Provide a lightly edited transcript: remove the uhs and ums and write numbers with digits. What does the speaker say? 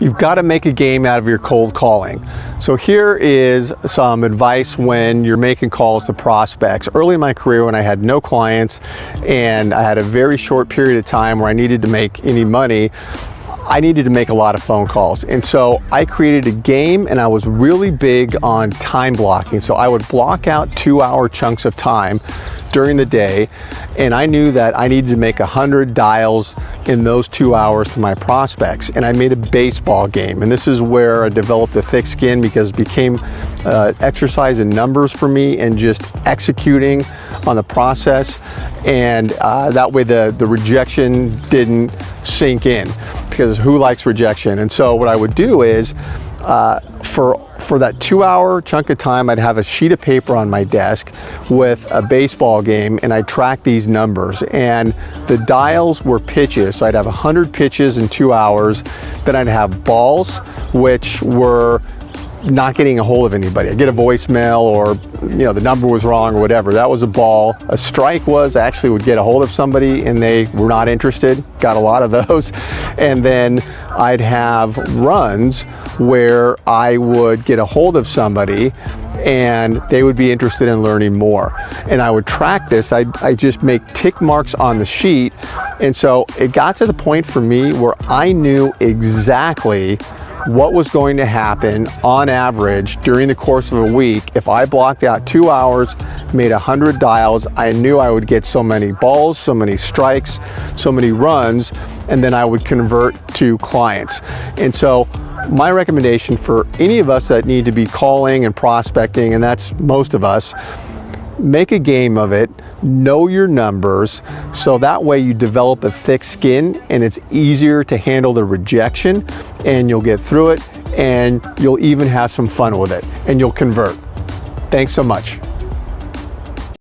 You've got to make a game out of your cold calling. So here is some advice when you're making calls to prospects. Early in my career, when I had no clients and I had a very short period of time where I needed to make any money, I needed to make a lot of phone calls. And so I created a game, and I was really big on time blocking. So I would block out 2-hour chunks of time during the day, and I knew that I needed to make 100 dials in those 2 hours to my prospects. And I made a baseball game, and this is where I developed a thick skin, because it became exercise in numbers for me and just executing on the process. And that way the rejection didn't sink in, because who likes rejection? And so what I would do is for that 2-hour chunk of time, I'd have a sheet of paper on my desk with a baseball game, and I'd track these numbers. And the dials were pitches, so I'd have 100 pitches in 2 hours. Then I'd have balls, which were not getting a hold of anybody. I'd get a voicemail, or the number was wrong or whatever. That was a ball. A strike was I actually would get a hold of somebody and they were not interested. Got a lot of those. And then I'd have runs where I would get a hold of somebody and they would be interested in learning more. And I would track this. I just make tick marks on the sheet. And so it got to the point for me where I knew exactly what was going to happen on average during the course of a week. If I blocked out 2 hours, made 100 dials, I knew I would get so many balls, so many strikes, so many runs, and then I would convert to clients. And so my recommendation for any of us that need to be calling and prospecting, and that's most of us, make a game of it, know your numbers, so that way you develop a thick skin and it's easier to handle the rejection, and you'll get through it, and you'll even have some fun with it, and you'll convert. Thanks so much.